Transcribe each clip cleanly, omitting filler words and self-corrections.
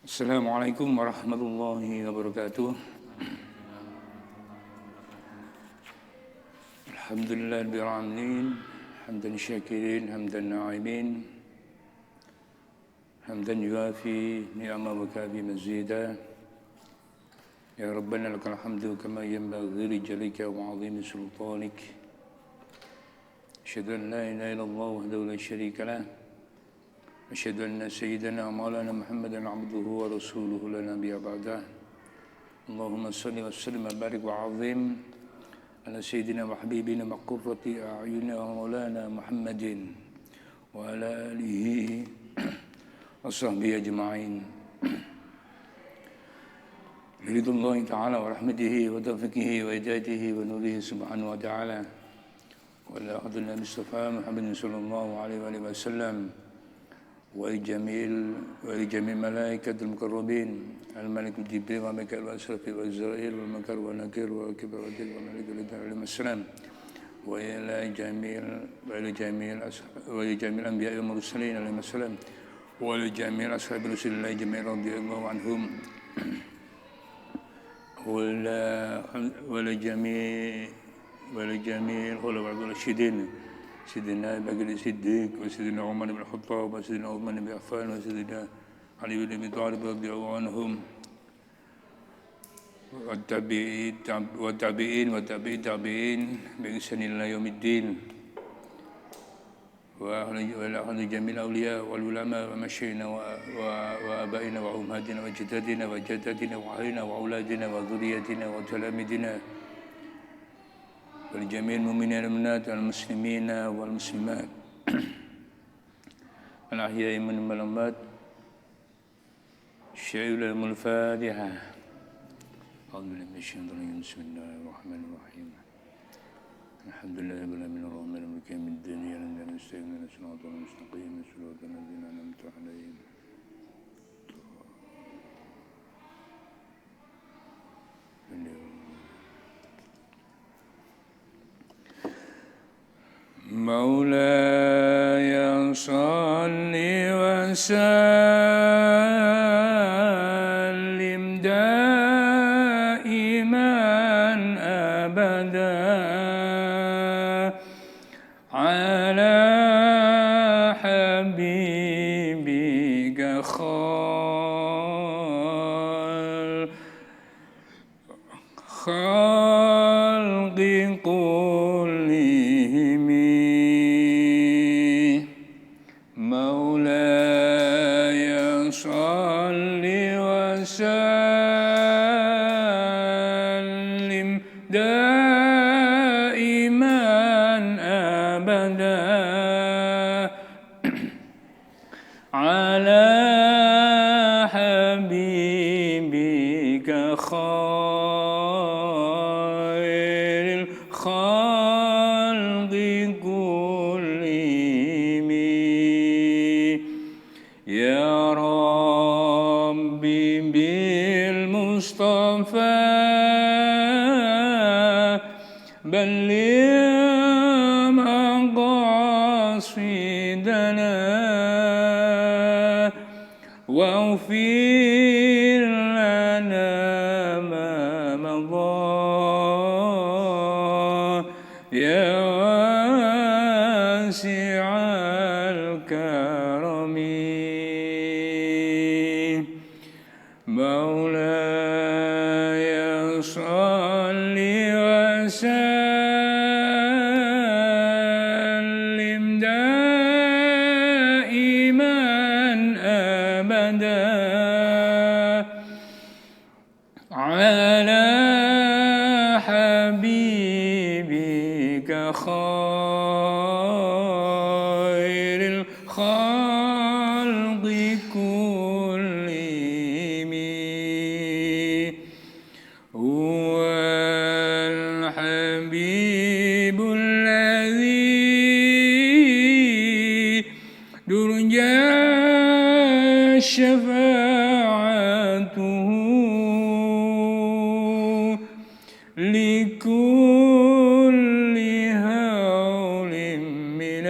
Assalamualaikum warahmatullahi wabarakatuh. Alhamdulillah rabbil alamin, hamdan syakirin, hamdan na'imin, hamdan yuafi ni'ama wa kafi mazida. Ya Rabbana lakal hamdu kama yanbaghi li jalika wa 'azimi sultanik. Asyhadu an la ilaha illallah wahdahu la syarika lah. أشهد أن سيدنا مولانا محمدا عبده ورسوله لا نبي بعده اللهم صل وسلم وبارك وعظم على سيدنا وحبيبنا وقرة أعيننا ومولانا محمد وعلى آله وصحبه أجمعين برضا الله تعالى ورحمته وتوفيقه وهدايته ونوره سبحانه وتعالى وعلى أحد المصطفى محمد صلى الله عليه وآله وسلم ولجميع ملائكة المقربين الملك جبريل وميكائيل وأسرافيل وإسرائيل والمنكر والنكير والكبر والدين والملك والإله عليهم السلام ولجميع الأنبياء والمرسلين عليهم السلام ولجميع أصحاب رسول الله جميعا رضي الله عنهم ولجميع الخلفاء الراشدين سيدنا أبي بكر الصديق وسيدنا عمر بن الخطاب وسيدنا عثمان بن عفان وسيدنا علي بن أبي طالب رضي الله عنهم والتابعين بإحسان إلى يوم الدين وأهل جميع الأولياء والعلماء ومشايخنا وآبائنا وأمهاتنا وجداتنا وجداتنا وأهلنا وأولادنا وذريتنا وتلاميذنا ولجميع المؤمنين والمؤمنات والمسلمين والمسلمات الأحياء منهم والأموات شعير لهم الفاتحة أعوذ بالله من الشيطان الرجيم بسم الله الرحمن الرحيم الحمد لله رب العالمين الرحمن الرحيم من الدنيا لنا نستعين صراط المستقيم صراط الذين أنعمت عليهم مولاي صل وسلم دائما أبدا على حبيبك خلق كلهم مولاي صل وسلم دائما أبدا على حبيبك خير الخلق كلهم يا ربي بالمصطفى بلغ مقاصدنا واغفر لنا ما مضى يا واسع الكرم مولاي صل وسلم دائما أبدا على حبيبك خير الخلق كلهم هو الحبيب الذي ترجى شفاعته لكل هول من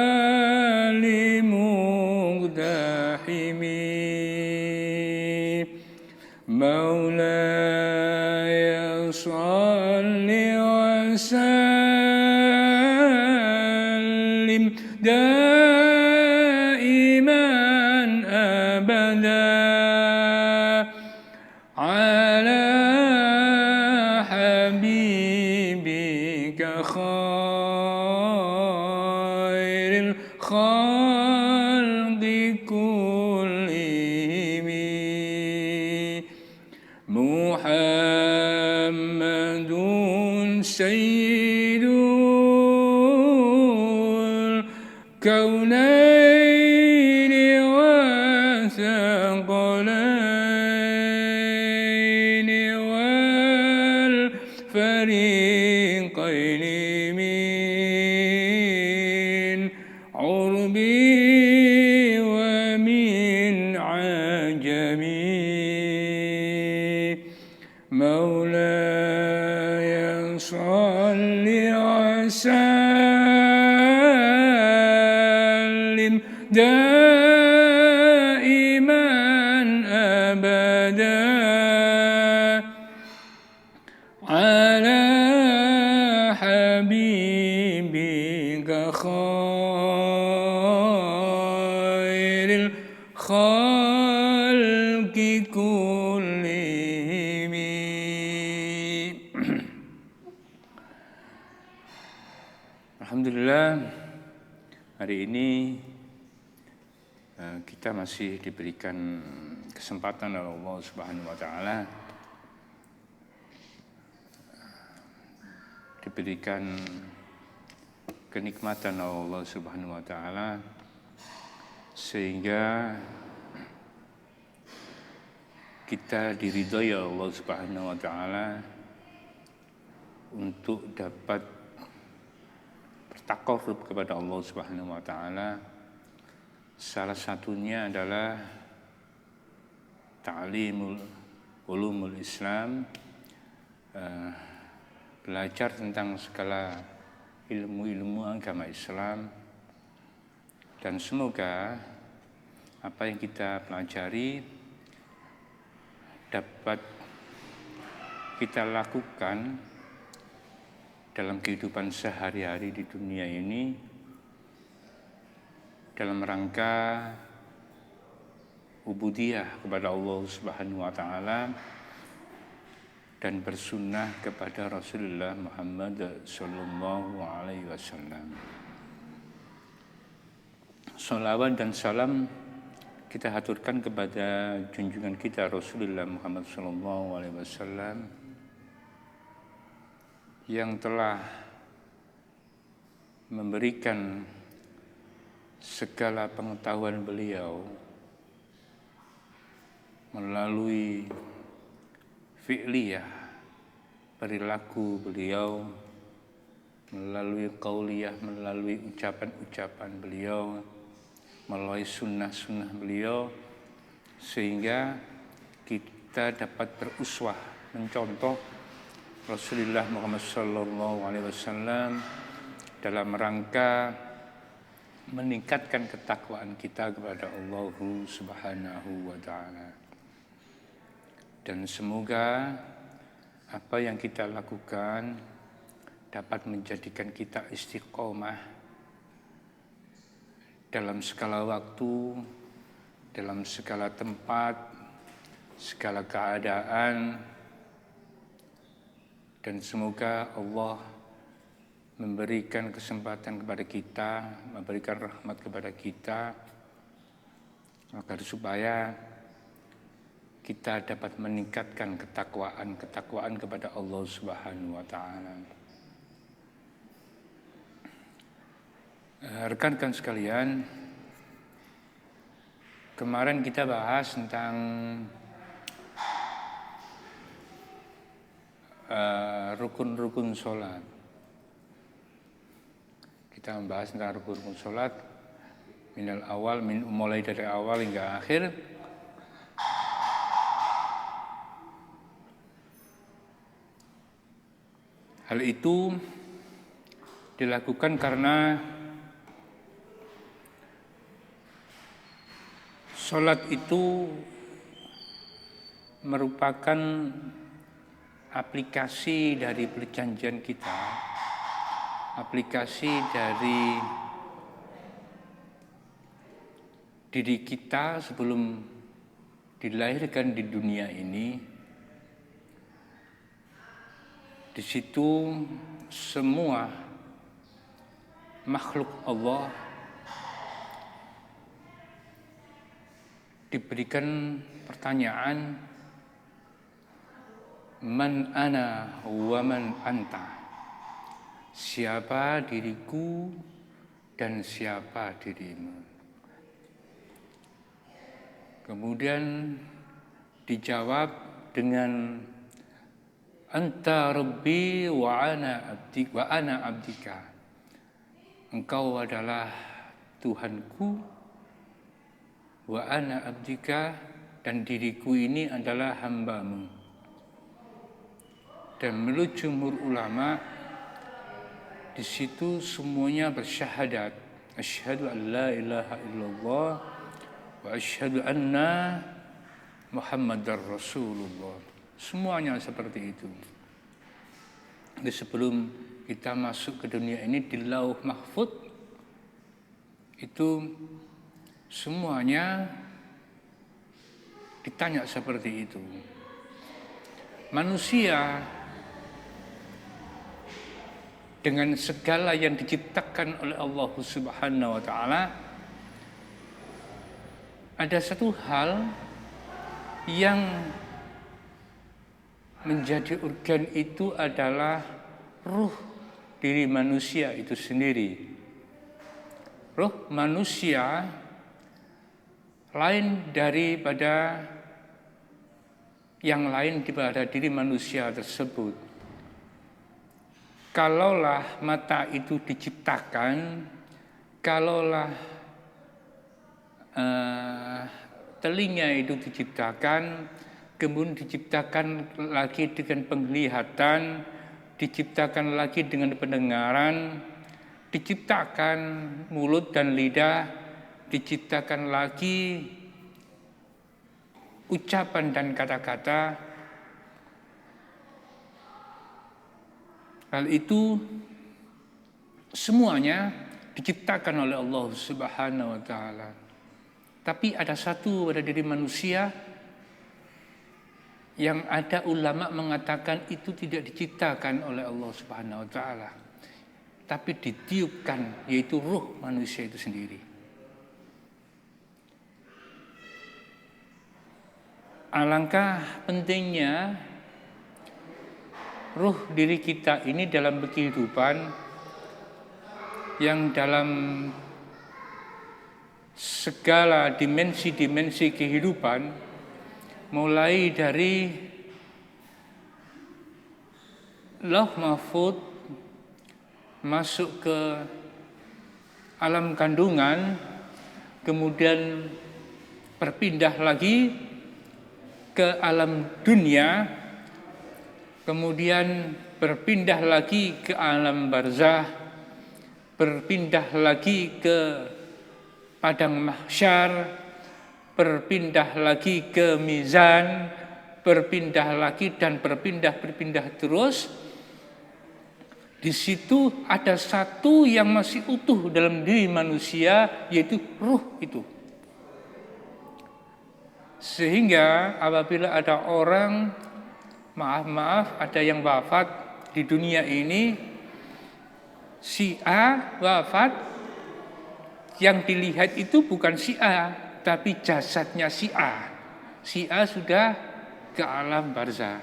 الأهوال دائما أبدا على حبيبك خير الخلق كلهم محمد سيد الكونين والثقلين والفريقين من عربي ومن عجمي مولاي صل وسلم دائما أبدا على حبيبك خير الخلق كلهم. Alhamdulillah, hari ini kita masih diberikan kesempatan oleh Allah Subhanahu wa taala, diberikan kenikmatan oleh Allah Subhanahu wa taala sehingga kita diridhoi Allah Subhanahu wa taala untuk dapat bertaqarrub kepada Allah Subhanahu wa taala. Salah satunya adalah ta'limul ulumul Islam, belajar tentang segala ilmu-ilmu agama Islam, dan semoga apa yang kita pelajari dapat kita lakukan dalam kehidupan sehari-hari di dunia ini dalam rangka ubudiyah kepada Allah Subhanahu wa taala dan bersunnah kepada Rasulullah Muhammad sallallahu alaihi wasallam. Shalawat dan salam kita haturkan kepada junjungan kita Rasulullah Muhammad sallallahu alaihi wasallam yang telah memberikan segala pengetahuan beliau melalui fi'liyah, perilaku beliau, melalui qauliyah, melalui ucapan-ucapan beliau, melalui sunnah-sunnah beliau, sehingga kita dapat beruswah, mencontoh Rasulullah Muhammad sallallahu alaihi wasallam dalam rangka meningkatkan ketakwaan kita kepada Allah Subhanahu wa taala. Dan semoga apa yang kita lakukan dapat menjadikan kita istiqomah dalam segala waktu, dalam segala tempat, segala keadaan, dan semoga Allah memberikan kesempatan kepada kita, memberikan rahmat kepada kita, agar supaya kita dapat meningkatkan ketakwaan kepada Allah Subhanahu wa taala. Rekan-rekan sekalian, kemarin kita bahas tentang rukun-rukun sholat. Kita membahas tentang rukun sholat mulai dari awal hingga akhir. Hal itu dilakukan karena sholat itu merupakan aplikasi dari perjanjian kita, aplikasi dari diri kita sebelum dilahirkan di dunia ini, di situ semua makhluk Allah diberikan pertanyaan, man ana wa man anta, siapa diriku dan siapa dirimu. Kemudian dijawab dengan anta rabbi wa ana abdika. Engkau adalah Tuhanku, wa ana abdika, dan diriku ini adalah hambamu. Dan menurut jumhur ulama, di situ semuanya bersyahadat, asyhadu an la ilaha illallah wa asyhadu anna Muhammadar Rasulullah. Semuanya seperti itu. Jadi sebelum kita masuk ke dunia ini, di Lauh Mahfuz itu semuanya ditanya seperti itu. Manusia dengan segala yang diciptakan oleh Allah Subhanahu wa taala, ada satu hal yang menjadi urgen, itu adalah ruh diri manusia itu sendiri. Ruh manusia lain daripada yang lain daripada diri manusia tersebut. Kalaulah mata itu diciptakan, kalaulah telinga itu diciptakan, kemudian diciptakan lagi dengan penglihatan, diciptakan lagi dengan pendengaran, diciptakan mulut dan lidah, diciptakan lagi ucapan dan kata-kata. Hal itu semuanya diciptakan oleh Allah Subhanahu wa taala. Tapi ada satu pada diri manusia yang ada ulama mengatakan itu tidak diciptakan oleh Allah Subhanahu wa taala, tapi ditiupkan, yaitu ruh manusia itu sendiri. Alangkah pentingnya ruh diri kita ini dalam kehidupan, yang dalam segala dimensi-dimensi kehidupan, mulai dari Lauh Mahfuz masuk ke alam kandungan, kemudian berpindah lagi ke alam dunia, kemudian berpindah lagi ke alam barzah, berpindah lagi ke padang mahsyar, berpindah lagi ke mizan, berpindah lagi dan berpindah terus. Di situ ada satu yang masih utuh dalam diri manusia, yaitu ruh itu. Sehingga apabila ada orang, maaf, ada yang wafat di dunia ini, si A wafat, yang dilihat itu bukan si A, tapi jasadnya si A. Si A sudah ke alam barzah.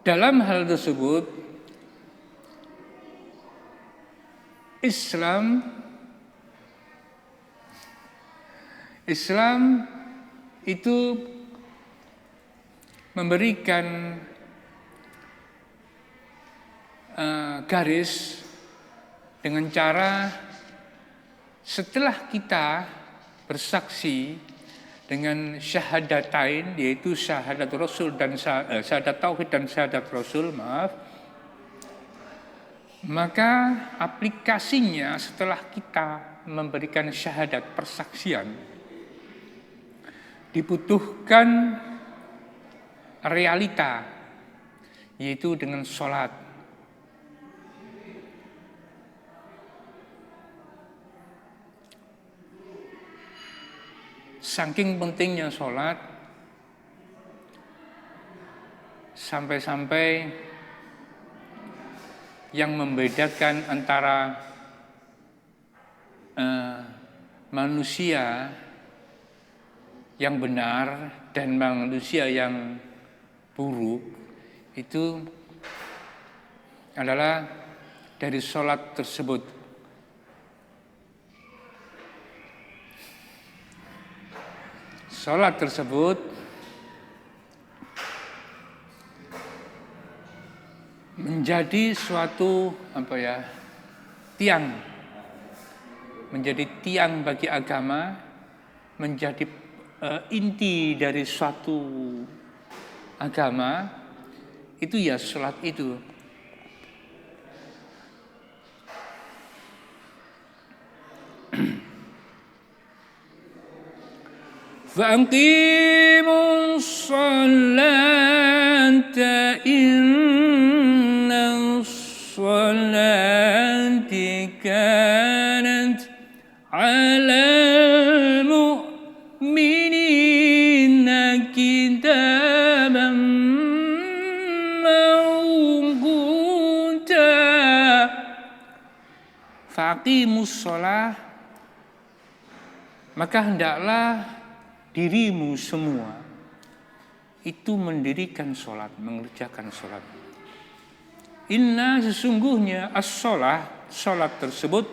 Dalam hal tersebut, Islam itu memberikan garis dengan cara, setelah kita bersaksi dengan syahadatain, yaitu syahadat Rasul dan syahadat Tauhid dan syahadat Rasul, maka aplikasinya setelah kita memberikan syahadat persaksian, dibutuhkan realita, yaitu dengan sholat. saking pentingnya sholat, sampai-sampai yang membedakan antara manusia yang benar dan manusia yang buruk itu adalah dari sholat tersebut. Sholat tersebut menjadi suatu tiang, menjadi tiang bagi agama, menjadi inti dari suatu agama, itu ya sholat itu. فَأَقِيمُوا الصَّلَاةَ إِنَّ الصَّلَاةَ كَانَتْ عَلَى الْمُؤْمِنِينَ كِتَابًا مَّوْقُوتًا. فَأَقِيمُوا الصَّلَاةَ, maka hendaklah dirimu semua itu mendirikan sholat, mengerjakan sholat. Inna, sesungguhnya as-sholah, sholat tersebut,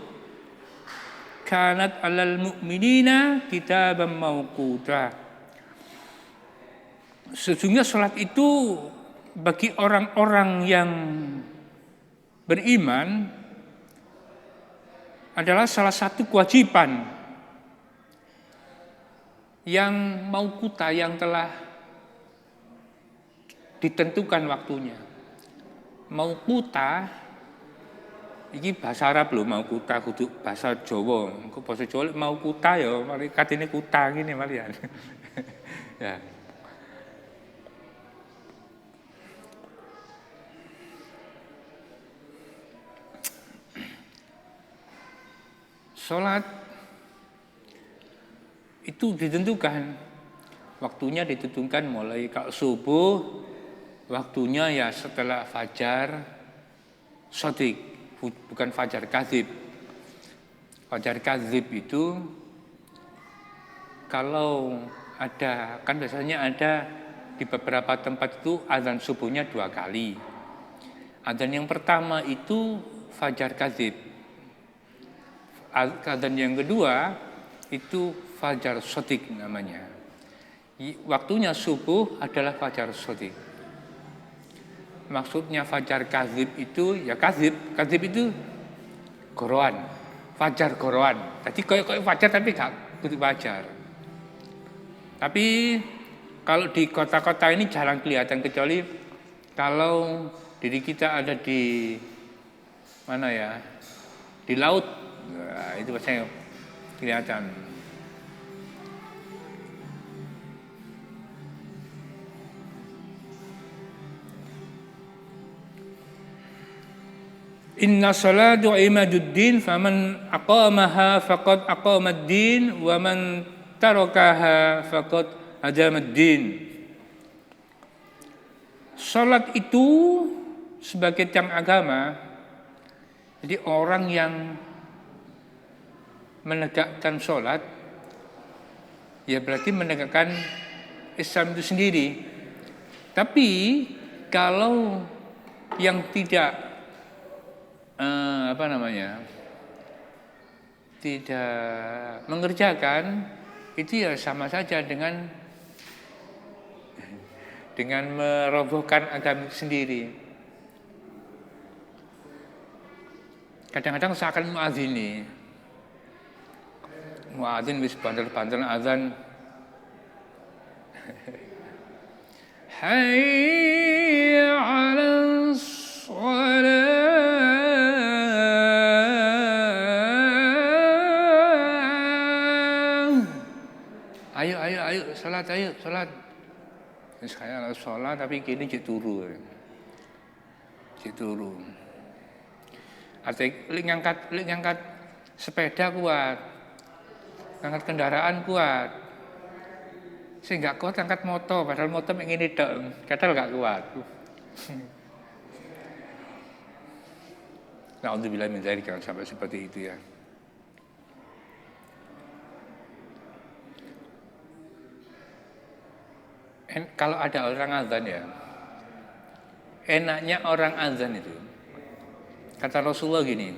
kanat alal mu'minina kitaban mawquta, sesungguhnya sholat itu bagi orang-orang yang beriman adalah salah satu kewajiban yang mauquta, yang telah ditentukan waktunya. Mauquta iki bahasa Arab lho, mauquta kudu bahasa Jawa. Engko bahasa Jawa mauquta ya mari katene kuta ngene malian. Ya. Salat itu ditentukan, waktunya ditentukan mulai kalau subuh, waktunya ya setelah fajar shadiq, bukan fajar kadzib. Fajar kadzib itu kalau ada, kan biasanya ada di beberapa tempat itu azan subuhnya 2 kali. Azan yang pertama itu fajar kadzib. Azan yang kedua itu fajar shadiq namanya. Waktunya subuh adalah fajar shadiq. Maksudnya fajar kadzib itu ya kadzib itu goroan, fajar goroan. Jadi kayak fajar tapi gak kudu fajar. Tapi kalau di kota-kota ini jarang kelihatan, kecuali kalau diri kita ada di mana ya, di laut, nah, itu biasanya kelihatan. Inna salatu imaduddin faman aqamaha faqad aqamad-din wa man tarakaha faqad hadamad-din. Salat itu sebagai tiang agama. Jadi orang yang menegakkan salat ya berarti menegakkan Islam itu sendiri. Tapi kalau yang tidak tidak mengerjakan, itu ya sama saja dengan merobohkan agama sendiri. Kadang-kadang seakan muadzin wis banter-banter azan. Hayya 'alas shalah. Ayo salat. Wis kaya ala salat tapi kene cek turu. Lek ngangkat sepeda kuat. Ngangkat kendaraan kuat. Saya nggak kuat angkat motor, padahal motor ini kadang nggak kuat. Na'udzubillah min dzalik, jangan sampai seperti itu ya. Kalau ada orang azan ya, enaknya orang azan itu, kata Rasulullah gini,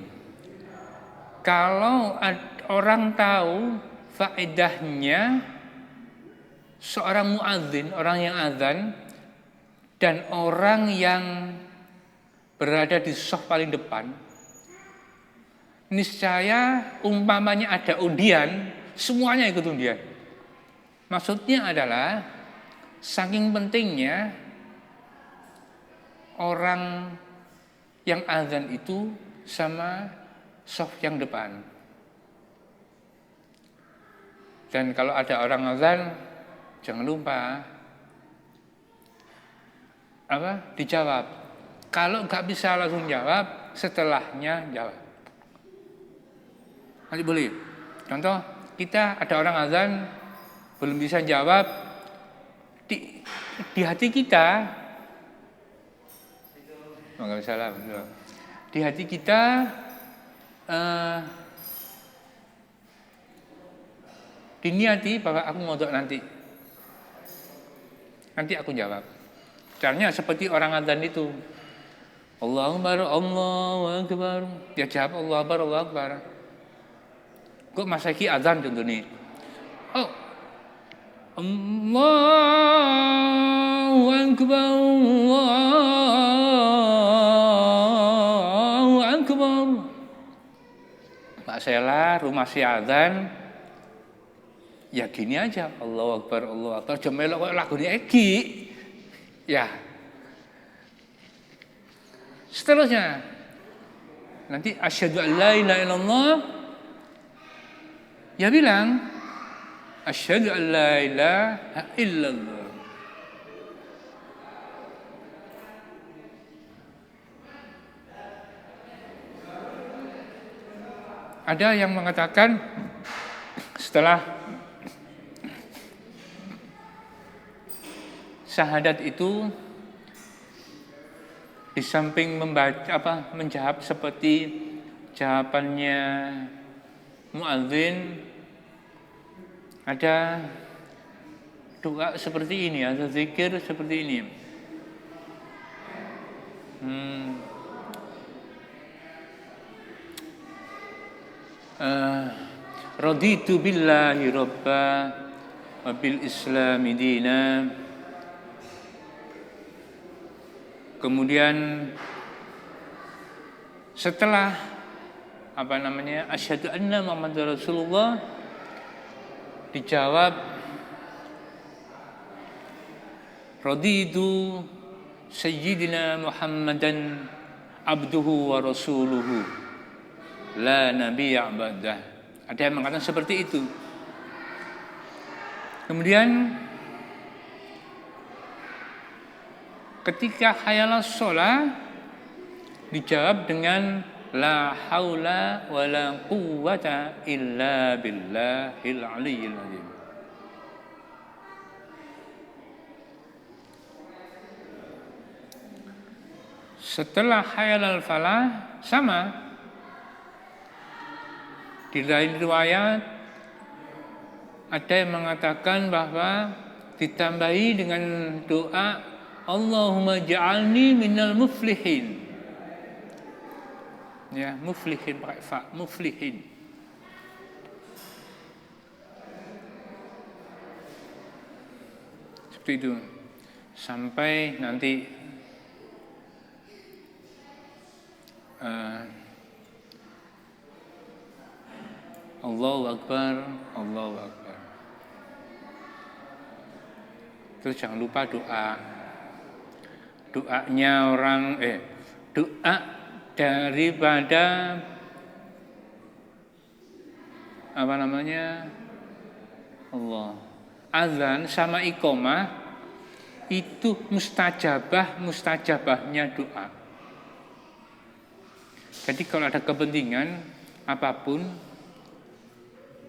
kalau orang tahu faedahnya seorang muadzin, orang yang azan, dan orang yang berada di saf paling depan, niscaya umpamanya ada undian, semuanya ikut undian. Maksudnya adalah saking pentingnya orang yang azan itu sama saf yang depan. Dan kalau ada orang azan, jangan lupa dijawab. Kalau nggak bisa langsung jawab, setelahnya jawab. Nanti boleh. Contoh, kita ada orang azan belum bisa jawab, di hati kita, nggak salah, di hati kita diniati bahwa aku mondok nanti aku jawab. Caranya seperti orang azan itu, Allahu Akbar, Allahu Akbar, dia jawab Allahu Akbar, Allahu Akbar. Kok masaki azan contohnya, oh Allahu Akbar, Allahu Akbar. Pak Sela rumah si azan, ya gini aja, Allahu Akbar, Allahu Akbar. Cuma melok lagu ini Egi, ya. Seterusnya, nanti asyhadu an la ilaha illallah, ya bilang asyhadu an la ilaha illallah. Ada yang mengatakan setelah syahadat itu, di samping membaca menjawab seperti jawabannya muadzin, ada doa seperti ini, ada zikir seperti ini. Raditu billahi rabba wa bil islami dina. Kemudian setelah asyhadu anna Muhammadar Rasulullah, dijawab raditu sayyidina Muhammadan abduhu wa rasuluhu la nabiyya ba'dah. Ada yang mengatakan seperti itu. Kemudian ketika hayalas sholat, dijawab dengan la haula wa la quwwata illa billahil aliyyil azim. Setelah hayalal falah sama. Di lain riwayat ada yang mengatakan bahwa ditambahi dengan doa Allahumma ja'alni minal muflihin. Ya, muflihin pakai fa, muflihin. Seperti itu. Sampai nanti Allahu Akbar, Allahu Akbar. Terus jangan lupa doa. Doanya doa daripada Allah. Azan sama iqamah itu mustajabahnya doa. Jadi kalau ada kepentingan apapun,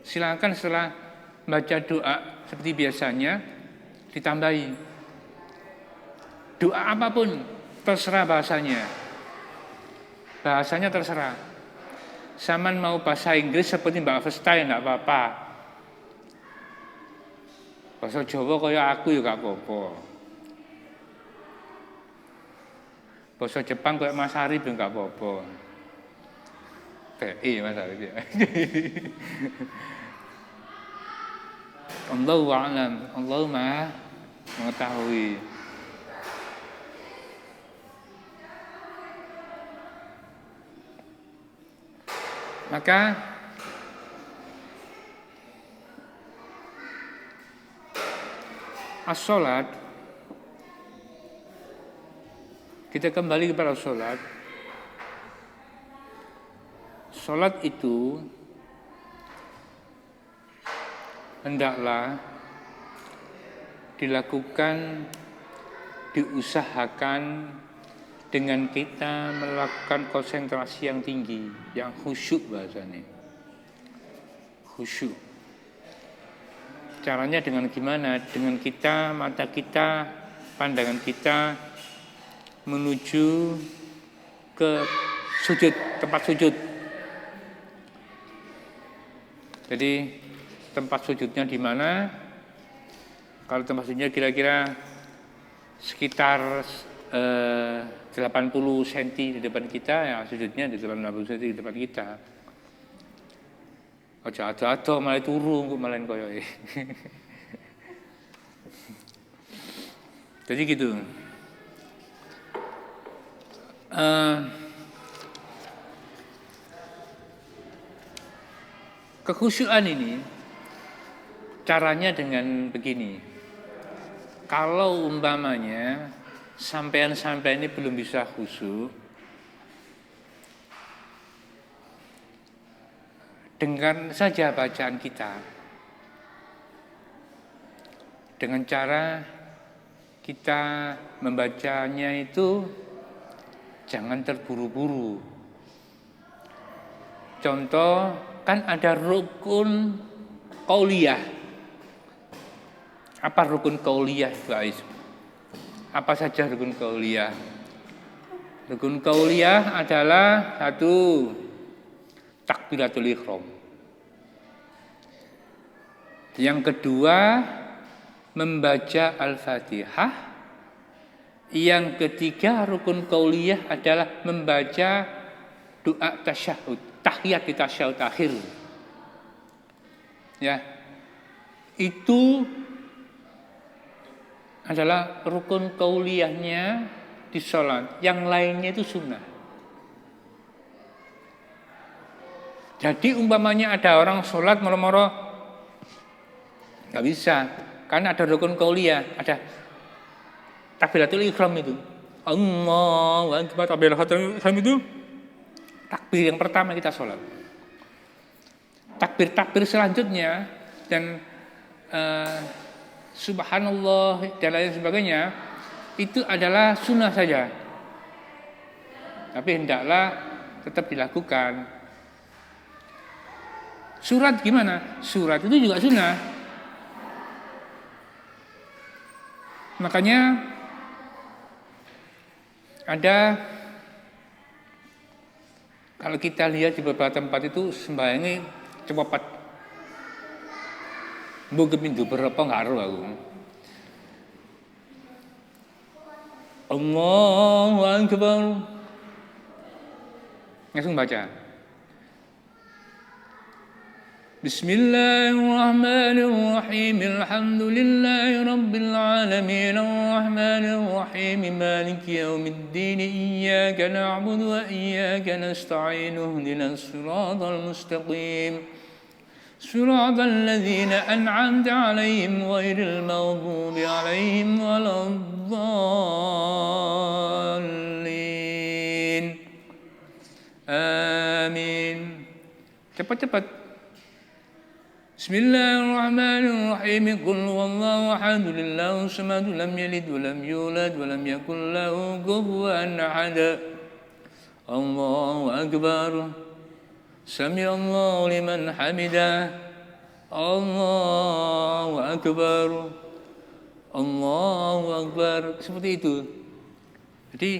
silakan setelah baca doa seperti biasanya, ditambahi. Doa apapun terserah bahasanya. Bahasanya terserah. Saman mau bahasa Inggris seperti Mbak Festa enggak apa-apa. Bahasa Jawa kaya aku ya gak apa-apa. Bahasa Jepang kaya Mas Arif ya gak apa-apa. Mas Arif ya. Allahu a'lam. Allah Maha mengetahui. Maka as-sholat, kita kembali kepada sholat. Sholat itu hendaklah dilakukan, diusahakan dengan kita melakukan konsentrasi yang tinggi, yang khusyuk bahasanya. Khusyuk. Caranya dengan gimana? Dengan kita, mata kita, pandangan kita menuju ke sujud, tempat sujud. Jadi tempat sujudnya di mana? Kalau tempat sujudnya kira-kira sekitar 80 cm di depan kita, ya sujudnya di 80 cm di depan kita. Aja ado-ado malah turu kok malah koyo. Jadi gitu. Kekhusyuan ini caranya dengan begini. Kalau umpamanya sampean-sampean ini belum bisa khusyuk, dengar saja bacaan kita. Dengan cara kita membacanya itu jangan terburu-buru. Contoh, kan ada rukun qauliyah. Apa rukun qauliyah itu, Ais? Apa saja rukun qauliyah? Rukun qauliyah adalah satu, takbiratul ihram. Yang kedua, membaca Al-Fatihah. Yang ketiga rukun qauliyah adalah membaca doa tasyahud, tahiyat di tasyahud akhir. Ya. Itu adalah rukun qauliyahnya di sholat. Yang lainnya itu sunnah. Jadi umpamanya ada orang sholat moro-moro nggak bisa, karena ada rukun qauliyah, ada takbiratul ihram itu. Allahu akbar, takbiratul ihram itu takbir yang pertama kita sholat. Takbir-takbir selanjutnya dan subhanallah dan lain sebagainya itu adalah sunnah saja. Tapi hendaklah tetap dilakukan. Surat gimana? Surat itu juga sunnah. Makanya ada, kalau kita lihat di beberapa tempat itu sembahyangnya cepat. Mbok kepindho berapa ngaruh aku. Allahu akbar. Langsung baca. Bismillahirrahmanirrahim. Alhamdulillahi rabbil alamin. Arrahmanir rahim. Maliki yaumiddin. Iyyaka na'budu wa iyyaka nasta'in. Ihdinas siratal mustaqim. صراط الذين أنعمت عليهم غير المغضوب عليهم ولا الضالين آمين. Cepat-cepat. Bismillahirrahmanirrahim. Qul huwallahu ahad, Allahus samad, lam yalid wa lam yulad wa lam yakul lahu kufuwan ahad. Allahu akbar. Sami'allahu liman hamidah. Allahu akbar. Allahu Akbar, seperti itu. Jadi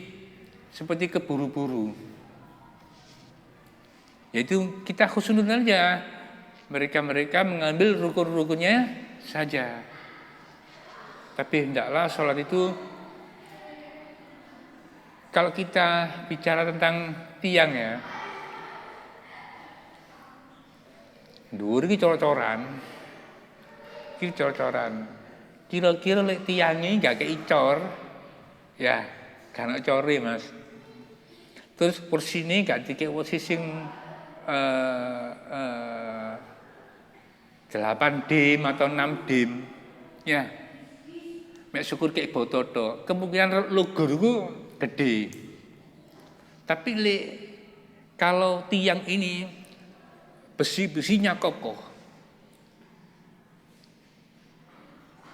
seperti keburu-buru. Yaitu kita khusnudz aja. Mereka mengambil rukun-rukunnya saja. Tapi hendaklah sholat itu, kalau kita bicara tentang tiang ya, dhuwur iki cor-coran. Iki cor-coran. Kira-kira lek tiangnya enggak keicor, ya, kan core Mas. Terus kursine enggak dikek posisi 8 dim atau 6 dim. Ya. Mek syukur kek bototo, kemungkinan lugur itu gede. Tapi kalau tiang ini besi-besinya kokoh.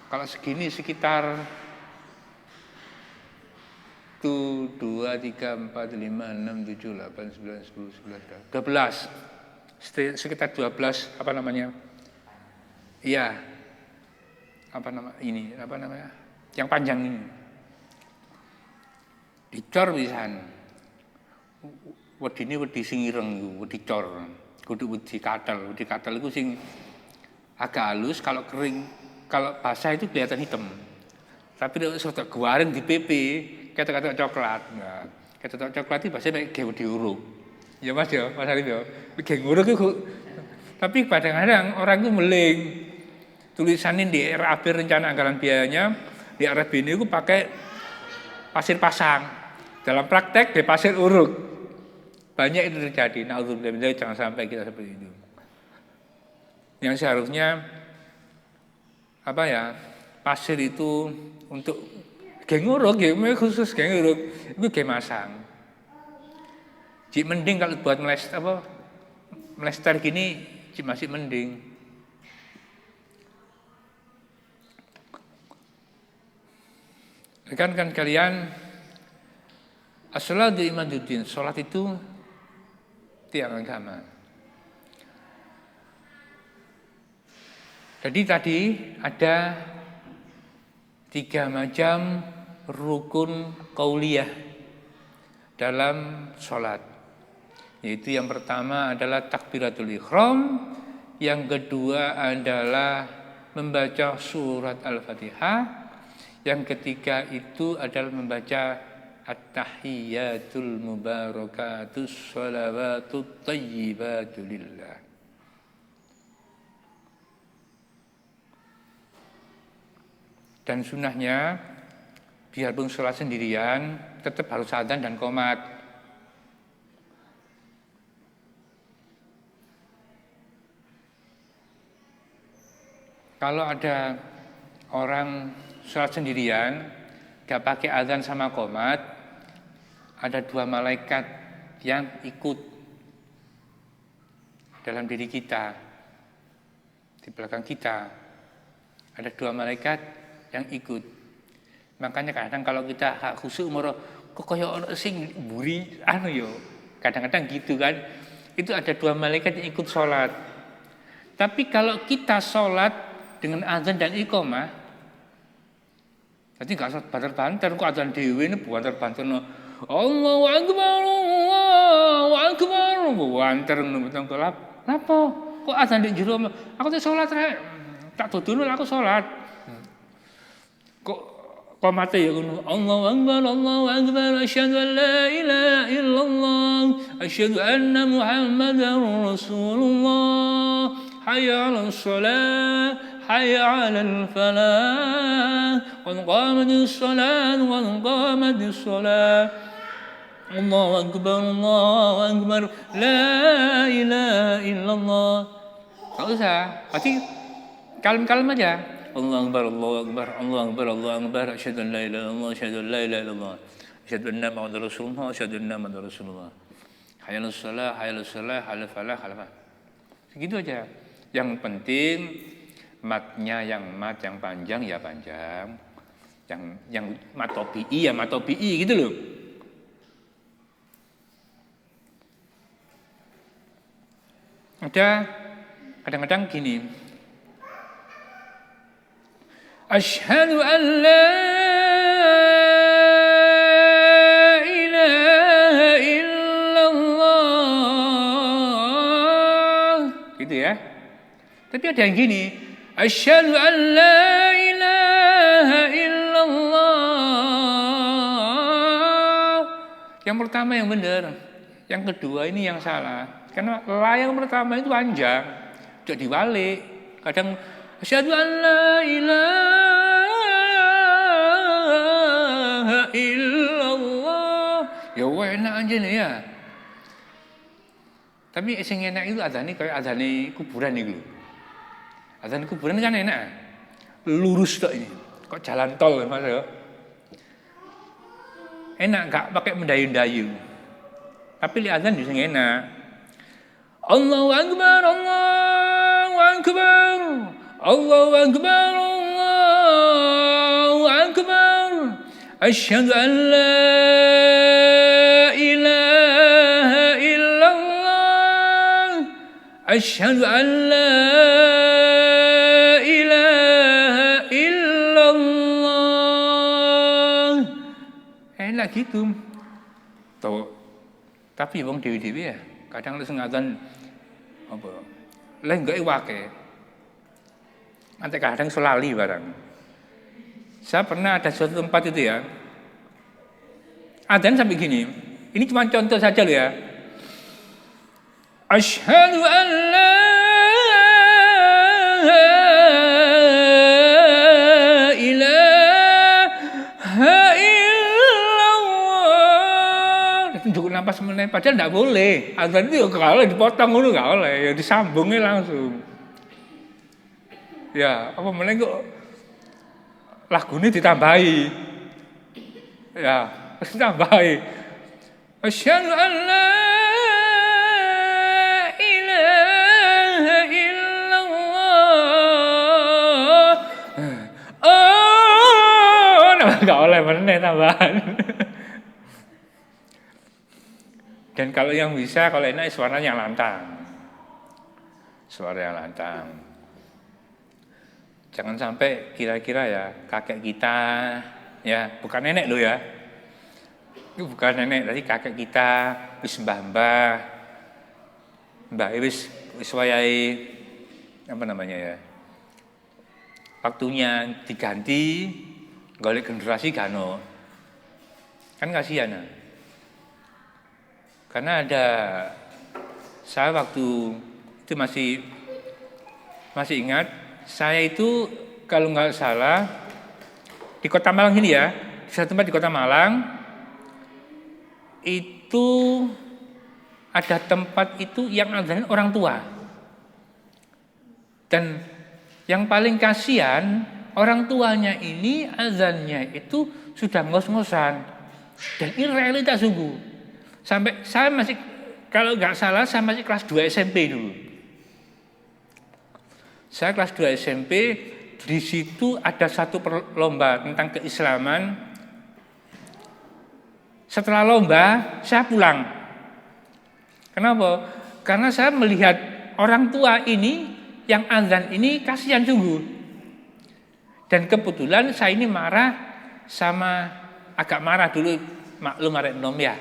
Kalau segini sekitar 1, 2, 3, 4, 5, 6, 7, 8, 9, 10, 11, 12. Sekitar 12 apa namanya? Iya. Apa namanya? Yang panjang ini. Dicor pisan. Wedine wedi sing ireng iku, wedi cor. Kudu wedi katel. Wedi katel iku sing agak halus, kalau kering, kalau basah itu kelihatan hitam. Tapi nek sudah goreng di PP, kata-kata coklat. Nah, kata-kata coklat itu biasanya nek wedi uruk. Ya Mas ya, Mas Arif ya. Geng uruk iku. Tapi kadang-kadang orang itu meling. Tulisannya di RAB rencana anggaran biayanya di RAB ini itu pakai pasir pasang. Dalam praktek di pasir uruk. Banyak itu terjadi. Na'udzubillah, jangan sampai kita seperti itu. Yang seharusnya pasir itu untuk geng uruk, khusus geng uruk itu geng masang. Jadi mending kalau buat melester gini, masih mending. Kan kalian, as-sholatu imaduddin, sholat itu tiang agama. Jadi tadi ada 3 macam rukun qauliyah dalam sholat. Yaitu yang pertama adalah takbiratul ihram, yang kedua adalah membaca surat Al-Fatihah, yang ketiga itu adalah membaca at-tahiyyatul mubarakatus sholawatut thayyibatu lillah. Dan sunnahnya, biarpun sholat sendirian, tetap harus adzan dan qomat. Kalau ada orang sholat sendirian, gak pakai adzan sama qomat, ada 2 malaikat yang ikut dalam diri kita, di belakang kita. Ada 2 malaikat yang ikut. Makanya kadang kalau kita khusyuk kok kaya ono sing mburi yo. Kadang-kadang gitu kan. Itu ada 2 malaikat yang ikut sholat. Tapi kalau kita sholat dengan azan dan iqamah, jadi gak usah banter-banter, kok azan dhewe ini banter-banter. Allahu Akbar, Allahu Akbar. Banter ngono napa? Kok azan di jero? Aku teh sholat rek. Tak dudul aku sholat. Kok qomate ya ngono. Allahu Akbar, Allahu Akbar, asyhadu an la ilaha illallah, asyhadu anna Muhammadar Rasulullah. Hayya 'alas shalah, hayya 'alal falah, qad qamatis shalah, qad qamatis shalah. Allahu Akbar, Allahu Akbar, la ilaha illallah. Tak usah, pasti kalem-kalem aja. Allahu Akbar, Allahu Akbar, Allahu Akbar, Allahu Akbar, asyhadu an la ilaha illallah, asyhadu an la ilaha illallah, asyhadu anna Muhammadar Rasulullah, asyhadu anna Muhammadar Rasulullah. Hayya 'alas shalah, hayya 'alas shalah, hayya 'alal falah, hayya 'alal falah. Segitu aja. Yang penting matnya yang panjang ya panjang. Yang mat topi'i ya mat topi'i gitu loh. Ada kadang-kadang gini. Asyhadu an la ilaha illallah. Gitu ya. Tapi ada yang gini. Asyhadu an la ilaha illallah. Yang pertama yang benar. Yang kedua ini yang salah. Karena la yang pertama itu panjang. Tidak diwalik. Kadang asyhadu an la ilaha illallah. Ya enak aja nih ya. Tapi sing enak itu adzane kayak adzane kuburan itu. Adzan kuburan kan enak. Lurus tok ini. Kok jalan tol Mas ya. Enak enggak pakai mendayu-dayu. Tapi li adzan juga enak. Allahu akbar, Allahu akbar. Allahu akbar, Allahu akbar. Asyhadu an la ilaha illallah. Asyhadu an la ilaha illallah. Enak gitu. Tuh. Tapi wong dewi-dewi ya, kadang sing ngadzan apa? Lah enggak wake. Nanti kadang selali barang. Saya pernah ada suatu tempat itu ya. Adzan sampai gini. Ini cuma contoh saja loh ya. Asyhadu an la ilaha illallah. Tunjuk napas meneh padahal enggak boleh. Adzan itu kalau dipotong ngono enggak boleh, ya disambungnya langsung. Ya, apa meneh kok lagune ditambahi. Ya, ditambahi. Asyhadu an la ilaha illallah. Oh, enggak oleh meneh tambahan. Dan kalau yang bisa, kalau enak suaranya lantang. Suara yang lantang. Jangan sampai kira-kira ya kakek kita, ya bukan nenek lo ya, itu bukan nenek, tadi kakek kita, wis mbah wis wayai apa namanya ya, waktunya diganti, golek generasi gano, kan kasihan ya. Karena ada saya waktu itu masih ingat. Saya itu kalau nggak salah di Kota Malang ini ya, di satu tempat di Kota Malang itu ada tempat itu yang adzan orang tua. Dan yang paling kasihan orang tuanya ini adzannya itu sudah ngos-ngosan dan ini realitas sungguh. Sampai saya masih kalau nggak salah saya masih kelas 2 SMP dulu. Saya kelas 2 SMP, di situ ada satu lomba tentang keislaman. Setelah lomba, saya pulang. Kenapa? Karena saya melihat orang tua ini, yang azan ini kasihan sungguh. Dan kebetulan saya ini agak marah dulu, maklum arek enom ya.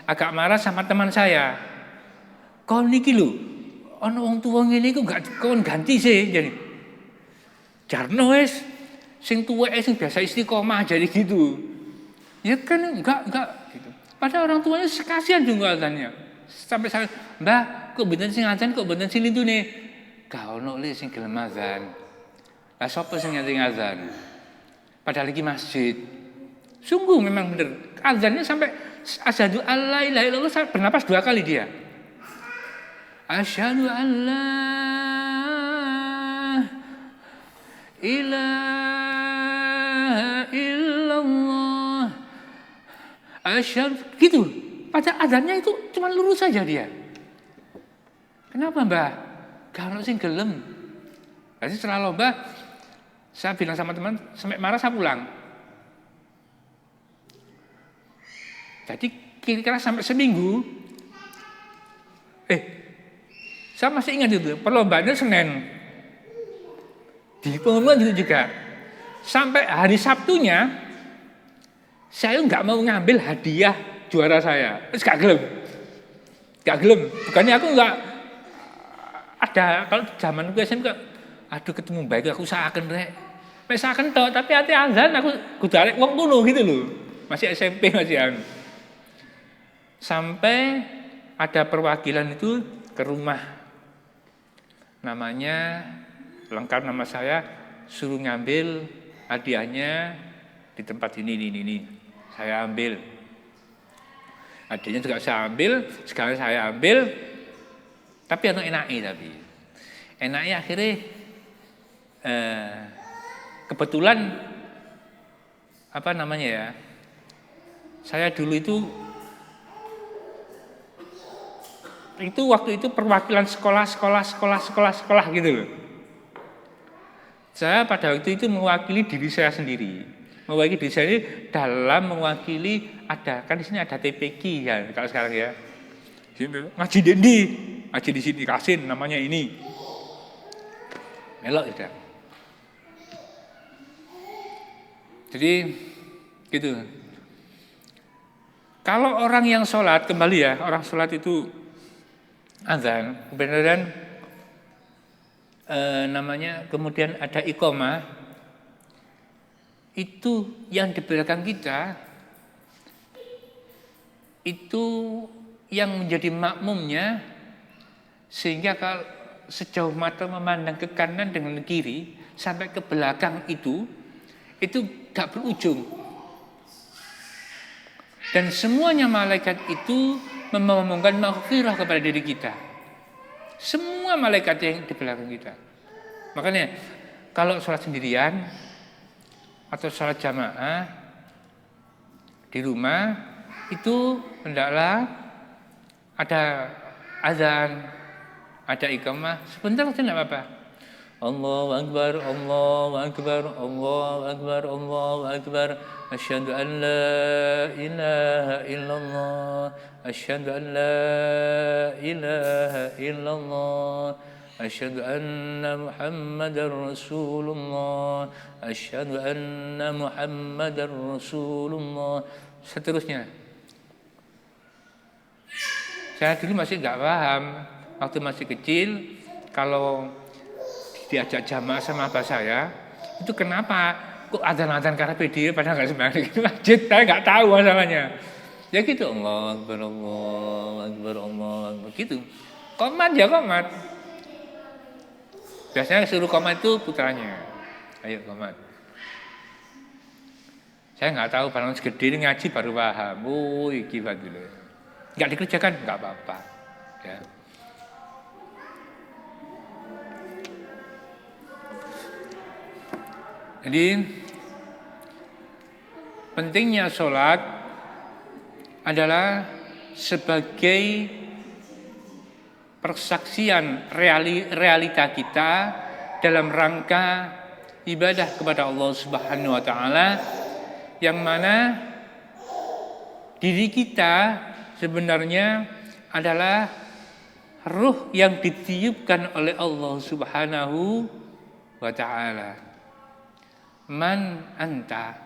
Agak marah sama teman saya. Kau niki lho. Ana wong tuwa ngene iku gak kon ganti sih jadi. Jarno wis sing tuweke sing biasa istiqomah jadi gitu. Ya kan enggak gitu. Padahal orang tuanya sekasian juga azannya. Sampai saya, "Mbah, kok benten sing azan kok benten sing lintune?" Gak ono le sing gelem azan. Lah sapa sing azan? Padahal iki masjid. Sungguh memang benar. Azannya sampai asyhadu alla ilaha illallah bernapas 2 kali dia. Asyhadu an la ilaha illallah. Asyhadu gitu. Pada adanya itu cuma lurus saja dia. Kenapa, Mbah? Kalau sing gelem. Jadi setelah lomba saya bilang sama teman, sampai marah saya pulang. Jadi kira-kira sampai seminggu saya masih ingat itu, perlombaannya Senin. Di pengumuman itu juga. Sampai hari Sabtunya saya nggak mau ngambil hadiah juara saya. Terus gak gelem. Bukannya aku nggak ada, kalau zaman aku SMK, aduh ketemu baik aku usahakan rek. Usahakan toh, tapi hati azan aku kudu arek wong kuno gitu loh. Masih SMP masih anu. Sampai ada perwakilan itu ke rumah. Namanya lengkap nama saya, suruh ngambil hadiahnya di tempat ini. Saya ambil. Hadiahnya juga saya ambil, sekarang saya ambil. Tapi enaknya tapi. Enaknya akhirnya kebetulan apa namanya ya? Saya dulu itu waktu itu perwakilan sekolah gitu loh. Saya pada waktu itu mewakili diri saya sendiri. Mewakili diri saya dalam mewakili kan di sini ada TPQ ya kalau sekarang ya. Ngaji di sini Kasin namanya ini. Melok ya. Jadi gitu. Kalau orang yang sholat kembali ya, orang sholat itu azan, kemudian namanya kemudian ada iqamah, itu yang di belakang kita itu yang menjadi makmumnya, sehingga kalau sejauh mata memandang ke kanan dengan kiri sampai ke belakang itu gak berujung. Dan semuanya malaikat itu memohonkan maghfirah kepada diri kita. Semua malaikat yang di belakang kita. Makanya kalau sholat sendirian atau sholat jamaah di rumah itu hendaklah ada azan, ada iqamah, sebentar saja tidak apa-apa. Allahu Akbar, Allahu Akbar, Allahu Akbar, Allahu Akbar. Asyhadu an la ilaha illallah, asyhadu an la ilaha illallah, asyhadu anna Muhammadar Rasulullah, asyhadu anna Muhammadar Rasulullah. Seterusnya. Saya dulu masih nggak paham, waktu masih kecil, kalau diajak jamaah sama abah saya, itu kenapa kok adzan-adzan karena PD padahal nggak sembahyang di masjid, saya nggak tahu masalahnya. Ya gitu, Allah Akbar, Allah Akbar, Allah Akbar, gitu. Qomat ya qomat. Biasanya suruh qomat itu putranya, ayo qomat. Saya nggak tahu, barang segede ngaji baru paham. Oh, iki dulu. Nggak dikerjakan nggak apa-apa. Ya. Jadi pentingnya sholat adalah sebagai persaksian realita kita dalam rangka ibadah kepada Allah Subhanahu wa taala, yang mana diri kita sebenarnya adalah ruh yang ditiupkan oleh Allah Subhanahu wa taala. Man anta?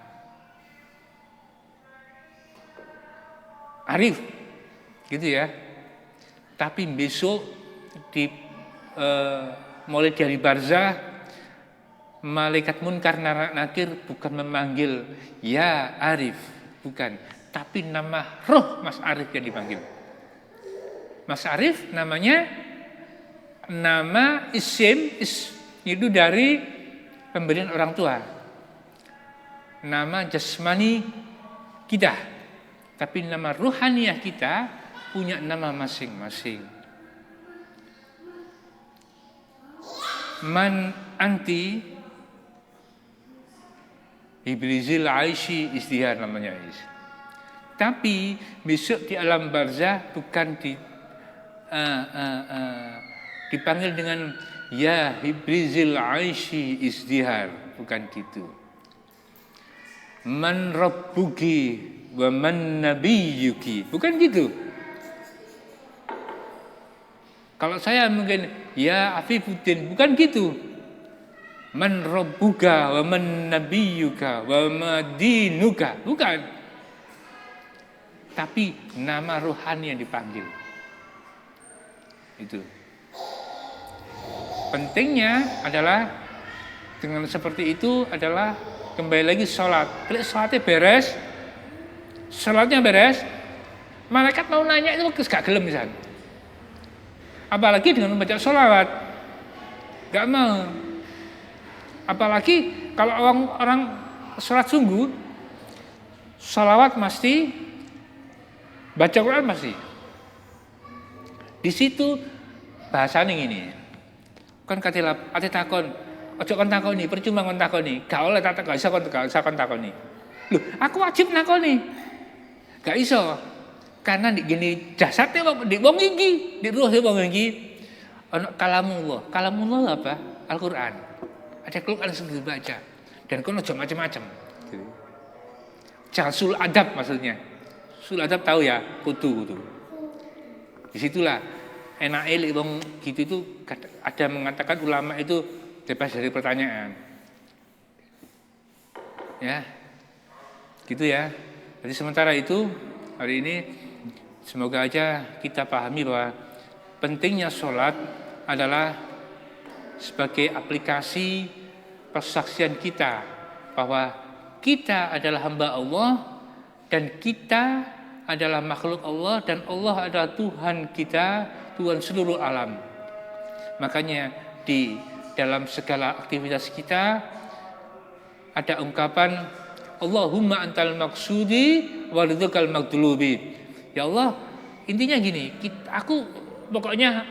Arif, gitu ya. Tapi besok mulai dari barzah, malaikat munkar nakir bukan memanggil ya Arif, bukan, tapi nama roh Mas Arif yang dipanggil. Mas Arif namanya nama isim itu dari pemberian orang tua. Nama jasmani kita, tapi nama ruhaniyah kita punya nama masing-masing. Man anti Ibrizil Aishi Izdihar namanya. Tapi besok di alam barzah bukan dipanggil dengan ya Ibrizil Aishi Izdihar, bukan gitu. Man rabbuki wa man nabiyyuki, bukan gitu. Kalau saya mungkin ya Afifuddin, bukan gitu. man rabbuka wa man nabiyyuka wa ma dinuka. Bukan. Tapi nama rohani yang dipanggil. Itu. Pentingnya adalah dengan seperti itu adalah kembali lagi sholat. Kalau sholatnya beres, malaikat mau nanya itu gak gelem misalnya. Apalagi dengan membaca sholawat, gak mau. Apalagi kalau orang sholat sungguh, sholawat mesti, baca Quran mesti. Di situ bahasanya ini. Kan katilap, ati takon, ojo kon takoni, percuma kon takoni, gak oleh tak iso kon takoni. Loh, aku wajib nakoni. Gak iso. Karena di gini jasadnya di wong iki, di ruh wong iki ana kalamullah. Kalamullah apa? Al-Qur'an. Ada Quran yang sedang dibaca. Dan kono aja macam-macam. Jangan sul adab maksudnya. Sul adab tahu ya, kutu. Disitulah enak wong gitu itu ada mengatakan ulama itu bebas dari pertanyaan. Ya. Gitu ya. Jadi sementara itu hari ini semoga aja kita pahami bahwa pentingnya sholat adalah sebagai aplikasi persaksian kita bahwa kita adalah hamba Allah dan kita adalah makhluk Allah dan Allah adalah Tuhan kita, Tuhan seluruh alam. Makanya di dalam segala aktivitas kita ada ungkapan Allahumma antal maksudi waridhukal magdulubi. Ya Allah, intinya gini, aku pokoknya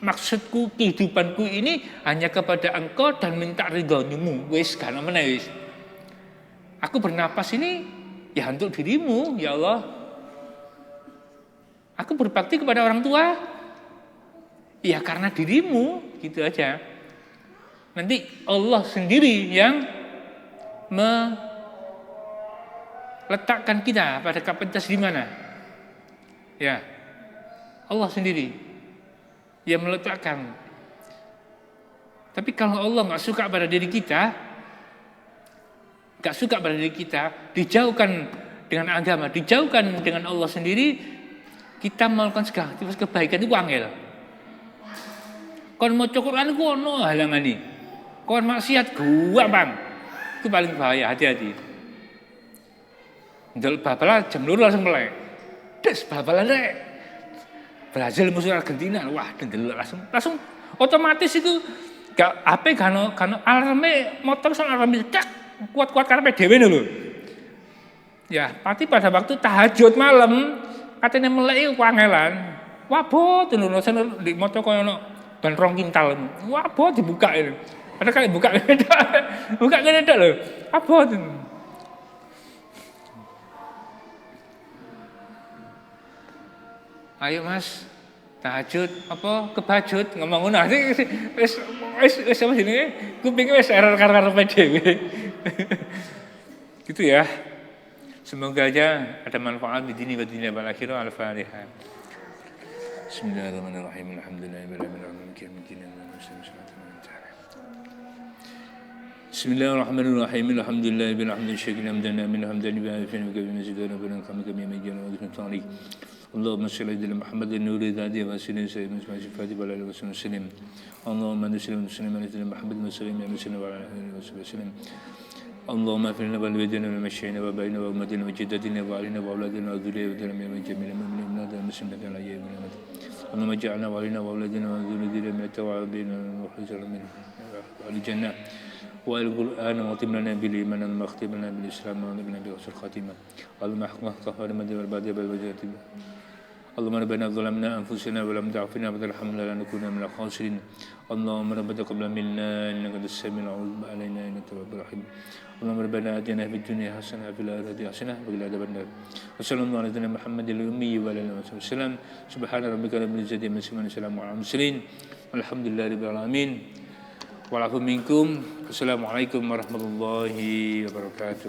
maksudku, kehidupanku ini hanya kepada Engkau dan minta ridhomu. Wis kan meneh wis. Aku bernapas ini ya untuk dirimu, ya Allah. Aku berbakti kepada orang tua ya karena dirimu, gitu aja. Nanti Allah sendiri yang meletakkan kita pada kapasitas di mana? Ya, Allah sendiri yang meletakkan. Tapi kalau Allah nggak suka pada diri kita, dijauhkan dengan agama, dijauhkan dengan Allah sendiri, kita melakukan segala aktivitas kebaikan itu angel. Kon maca Quran ku ono halangane. Kon maksiat gua, Bang. Itu paling bahaya, hati-hati. Ndel babalan jam 2 langsung melek. Des babalan rek. Brazil musuh Argentina. Wah, ndelok langsung otomatis itu gak HP kan alarme motor sang alarme cek kuat-kuat karepe dhewe lho. Ya, pasti pada waktu tahajud malam katanya melek iku kangelan. Wabot ngono sen di motor koyo ono ban rong kintal. Wabot dibuka itu. Ada kali buka gede lho. Abot. Ayo Mas, tahajud apa kebajut ngomong ngono. Wis apa jenenge? Kuping wis error-error dhewe. Gitu ya. Semoga aja ada manfaat di dunia dan dunia akhirah. Al-Fatihah. Bismillahirrahmanirrahim. Alhamdulillahirabbil alamin. Bismillahirrahmanirrahim. Alhamdulillahirabbil alamin. Syakina hamdan min hamdan bi alfin wa kabina zidana bin khamika bi majana wa dhikri. اللهم صل على محمد النور الهادي وسلم سيدنا محمد وعلى اله وصحبه وسلم اللهم نسلم على محمد وسلم وعلى اله وصحبه وسلم اللهم اغفر لنا ولوالدينا ولمشايخنا وابائنا وامهاتنا وجداتنا واهلنا واولادنا وذريتنا من جميع المؤمنين والمسلمين على يوم القيامه اللهم اجعلنا واهلنا واولادنا وذريتنا من التوابين والمخلصين من اهل الجنه والقرآن وختم لنا بالإيمان وختم لنا بالإسلام ونبينا بحسن الخاتمة اللهم احكم قهر المدى والبعد بالوجهات اللهم ربنا ظلمنا أنفسنا ولم تغفر لنا وترحمنا لنكونن من الخاسرين اللهم ربنا تقبل منا إنك أنت السميع العليم علينا إنك التواب الرحيم اللهم ربنا آتنا في الدنيا حسنة وفي الآخرة حسنة وقنا عذاب النار وصلى الله على سيدنا محمد الأمي وعلى آله وصحبه وسلم سبحان ربك رب العزة عما يصفون وسلام على المرسلين والحمد لله رب العالمين Wa'alaikum minkum. Assalamualaikum warahmatullahi wabarakatuh.